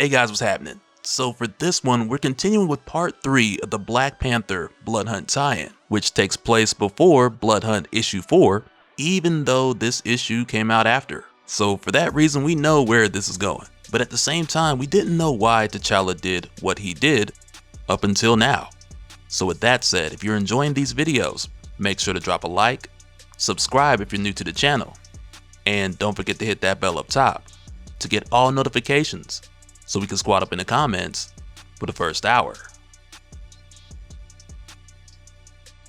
Hey guys, what's happening? So for this one, we're continuing with part 3 of the Black Panther Blood Hunt tie-in, which takes place before Blood Hunt issue 4, even though this issue came out after. So for that reason, we know where this is going. But at the same time, we didn't know why T'Challa did what he did up until now. So with that said, if you're enjoying these videos, make sure to drop a like, subscribe if you're new to the channel, and don't forget to hit that bell up top to get all notifications so we can squad up in the comments for the first hour.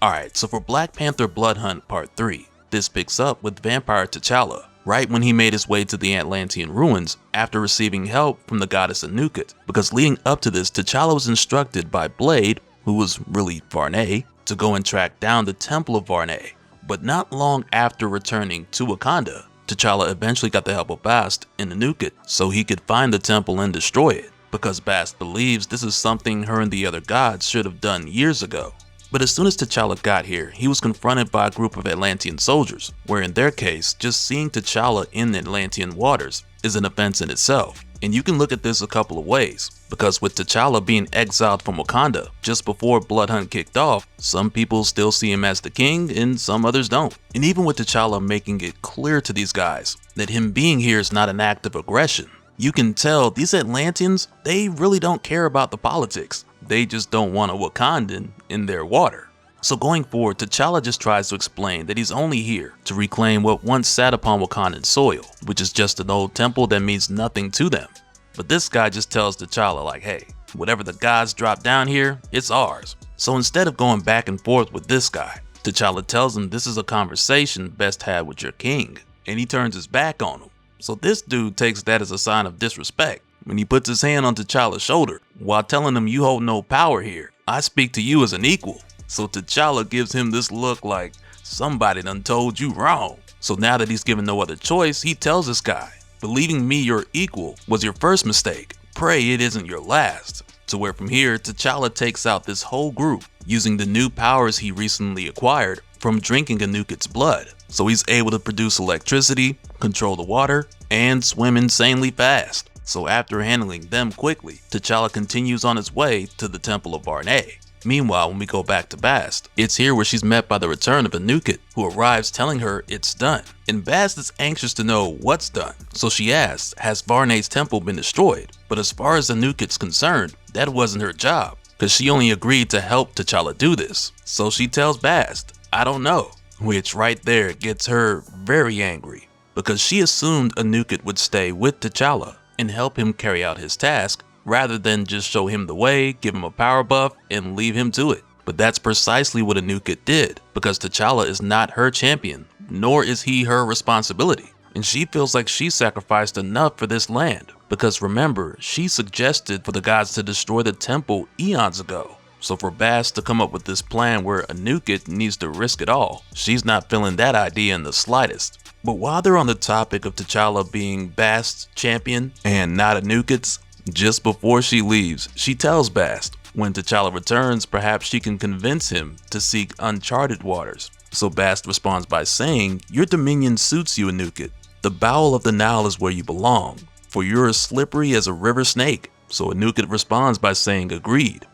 Alright, so for Black Panther Blood Hunt Part 3, this picks up with Vampire T'Challa, right when he made his way to the Atlantean ruins after receiving help from the goddess Anuket, because leading up to this, T'Challa was instructed by Blade, who was really Varney, to go and track down the Temple of Varney. But not long after returning to Wakanda, T'Challa eventually got the help of Bast and Anuket so he could find the temple and destroy it, because Bast believes this is something her and the other gods should have done years ago. But as soon as T'Challa got here, he was confronted by a group of Atlantean soldiers, where in their case, just seeing T'Challa in the Atlantean waters is an offense in itself. And you can look at this a couple of ways, because with T'Challa being exiled from Wakanda just before Blood Hunt kicked off, some people still see him as the king and some others don't. And even with T'Challa making it clear to these guys that him being here is not an act of aggression, you can tell these Atlanteans, they really don't care about the politics. They just don't want a Wakandan in their water. So going forward, T'Challa just tries to explain that he's only here to reclaim what once sat upon Wakandan soil, which is just an old temple that means nothing to them. But this guy just tells T'Challa like, hey, whatever the gods drop down here, it's ours. So instead of going back and forth with this guy, T'Challa tells him this is a conversation best had with your king, and he turns his back on him. So this dude takes that as a sign of disrespect when he puts his hand on T'Challa's shoulder while telling him you hold no power here. I speak to you as an equal. So T'Challa gives him this look like somebody done told you wrong. So now that he's given no other choice, he tells this guy, believing me your equal was your first mistake. Pray it isn't your last. To where from here, T'Challa takes out this whole group using the new powers he recently acquired from drinking Anuket's blood. So he's able to produce electricity, control the water, and swim insanely fast. So after handling them quickly, T'Challa continues on his way to the Temple of Varney. Meanwhile, when we go back to Bast, it's here where she's met by the return of Anuket, who arrives telling her it's done. And Bast is anxious to know what's done, so she asks, has Varney's temple been destroyed? But as far as Anuket's concerned, that wasn't her job, because she only agreed to help T'Challa do this. So she tells Bast, I don't know, which right there gets her very angry, because she assumed Anuket would stay with T'Challa and help him carry out his task, rather than just show him the way, give him a power buff, and leave him to it. But that's precisely what Anuket did, because T'Challa is not her champion, nor is he her responsibility. And she feels like she sacrificed enough for this land, because remember, she suggested for the gods to destroy the temple eons ago. So for Bast to come up with this plan where Anuket needs to risk it all, she's not feeling that idea in the slightest. But while they're on the topic of T'Challa being Bast's champion and not Anuket's, just before she leaves, she tells Bast when T'Challa returns, perhaps she can convince him to seek uncharted waters. So Bast responds by saying, your dominion suits you, Anuket. The bowel of the Nile is where you belong, for you're as slippery as a river snake. So Anuket responds by saying, agreed,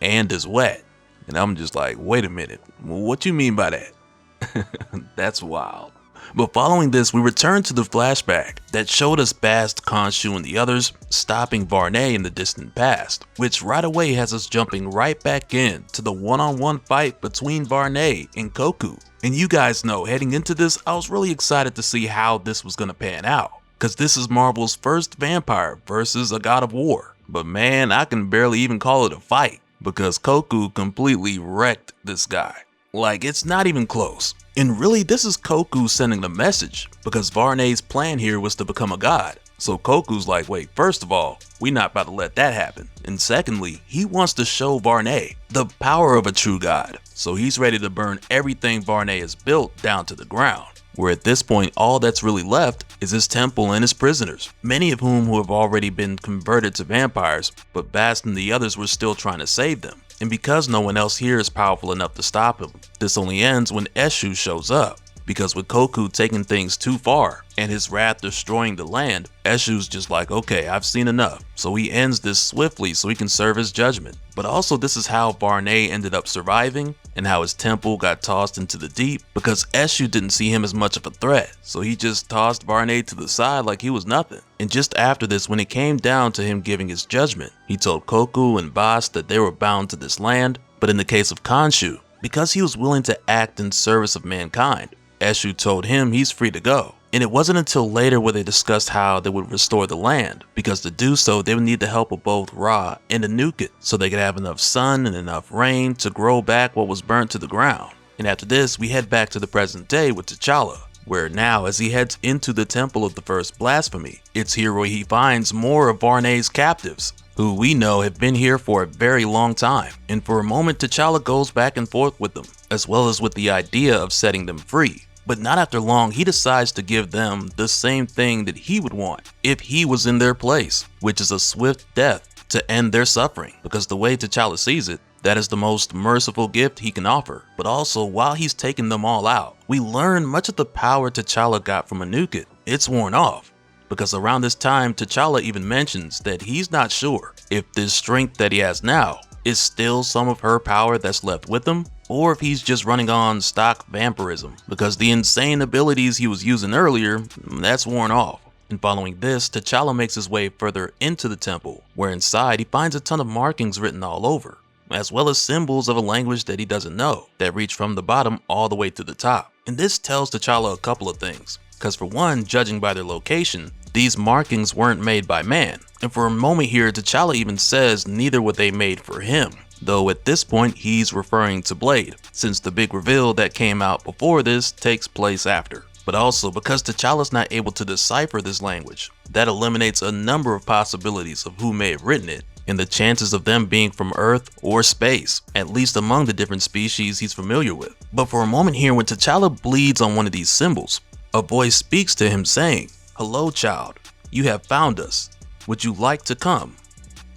and is wet. And I'm just like, wait a minute, what you mean by that? That's wild. But following this, we return to the flashback that showed us Bast, Khonshu, and the others stopping Varney in the distant past, which right away has us jumping right back in to the one-on-one fight between Varney and Koku. And you guys know, heading into this, I was really excited to see how this was going to pan out, because this is Marvel's first vampire versus a god of war. But man, I can barely even call it a fight, because Koku completely wrecked this guy. Like, it's not even close. And really, this is Koku sending the message, because Varney's plan here was to become a god. So Koku's like, wait, first of all, we're not about to let that happen. And secondly, he wants to show Varney the power of a true god. So he's ready to burn everything Varney has built down to the ground. Where at this point, all that's really left is his temple and his prisoners, many of whom who have already been converted to vampires, but Bast and the others were still trying to save them. And because no one else here is powerful enough to stop him, this only ends when Eshu shows up. because with Koku taking things too far and his wrath destroying the land, Eshu's just like, okay, I've seen enough. So he ends this swiftly so he can serve his judgment. But also this is how Varney ended up surviving and how his temple got tossed into the deep because Eshu didn't see him as much of a threat. So he just tossed Varney to the side like he was nothing. And just after this, when it came down to him giving his judgment, he told Koku and Bast that they were bound to this land. But in the case of Khonshu, because he was willing to act in service of mankind, Eshu told him he's free to go. And it wasn't until later where they discussed how they would restore the land, because to do so they would need the help of both Ra and Anuket so they could have enough sun and enough rain to grow back what was burnt to the ground. And after this, we head back to the present day with T'Challa, where now as he heads into the temple of the first blasphemy, it's here where he finds more of Varney's captives, who we know have been here for a very long time. And for a moment, T'Challa goes back and forth with them, as well as with the idea of setting them free. But not after long, he decides to give them the same thing that he would want if he was in their place, which is a swift death to end their suffering, because the way T'Challa sees it, that is the most merciful gift he can offer. But also, while he's taking them all out, we learn much of the power T'Challa got from Anuket. It's worn off, because around this time, T'Challa even mentions that he's not sure if this strength that he has now is still some of her power that's left with him, or if he's just running on stock vampirism, because the insane abilities he was using earlier, that's worn off. And following this, T'Challa makes his way further into the temple, where inside he finds a ton of markings written all over, as well as symbols of a language that he doesn't know, that reach from the bottom all the way to the top. And this tells T'Challa a couple of things, because for one, judging by their location, these markings weren't made by man. And for a moment here, T'Challa even says neither were they made for him, though at this point he's referring to Blade, since the big reveal that came out before this takes place after. But also because T'Challa's not able to decipher this language, that eliminates a number of possibilities of who may have written it, and the chances of them being from Earth or space, at least among the different species he's familiar with. But for a moment here, when T'Challa bleeds on one of these symbols, a voice speaks to him saying, "Hello child, you have found us. Would you like to come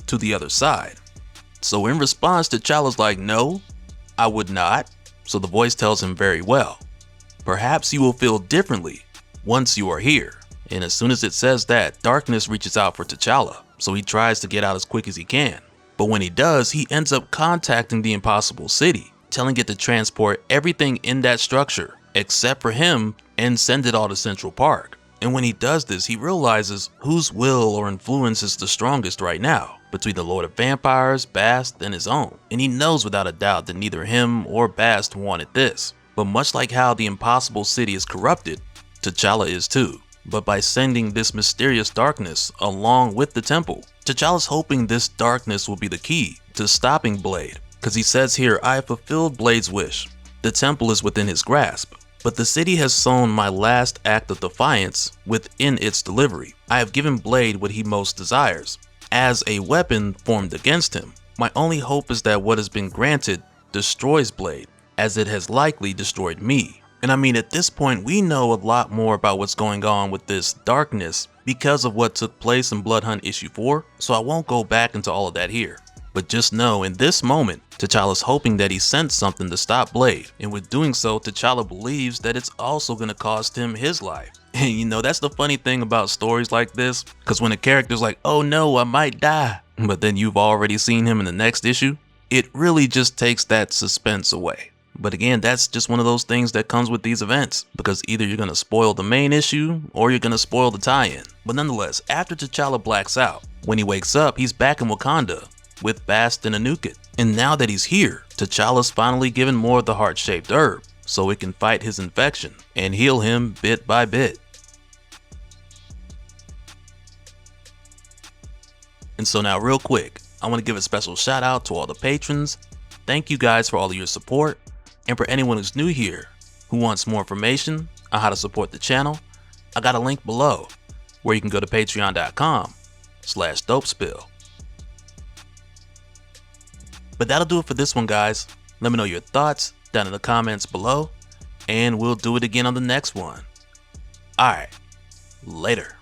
to the other side?" So in response, T'Challa's like, "No, I would not." So the voice tells him very well, "Perhaps you will feel differently once you are here." And as soon as it says that, darkness reaches out for T'Challa, so he tries to get out as quick as he can. But when he does, he ends up contacting the Impossible City, telling it to transport everything in that structure, except for him, and send it all to Central Park. And when he does this, he realizes whose will or influence is the strongest right now, between the Lord of Vampires, Bast, and his own. And he knows without a doubt that neither him or Bast wanted this. But much like how the Impossible City is corrupted, T'Challa is too. But by sending this mysterious darkness along with the temple, T'Challa's hoping this darkness will be the key to stopping Blade. Because he says here, "I have fulfilled Blade's wish. The temple is within his grasp. But the city has sown my last act of defiance within its delivery. I have given Blade what he most desires, as a weapon formed against him. My only hope is that what has been granted destroys Blade, as it has likely destroyed me." And I mean, at this point, we know a lot more about what's going on with this darkness because of what took place in Blood Hunt issue 4, so I won't go back into all of that here. But just know, in this moment, T'Challa's hoping that he sent something to stop Blade, and with doing so, T'Challa believes that it's also going to cost him his life. And you know, that's the funny thing about stories like this, because when a character's like, "Oh no, I might die," but then you've already seen him in the next issue, it really just takes that suspense away. But again, that's just one of those things that comes with these events, because either you're going to spoil the main issue or you're going to spoil the tie-in. But nonetheless, after T'Challa blacks out, when he wakes up, he's back in Wakanda with Bast and Anuket. And now that he's here, T'Challa's finally given more of the heart-shaped herb, so it can fight his infection and heal him bit by bit. And so now real quick, I want to give a special shout out to all the patrons. Thank you guys for all of your support. And for anyone who's new here, who wants more information on how to support the channel, I got a link below where you can go to patreon.com/dopespill. But that'll do it for this one, guys. Let me know your thoughts down in the comments below, and we'll do it again on the next one. Alright, later.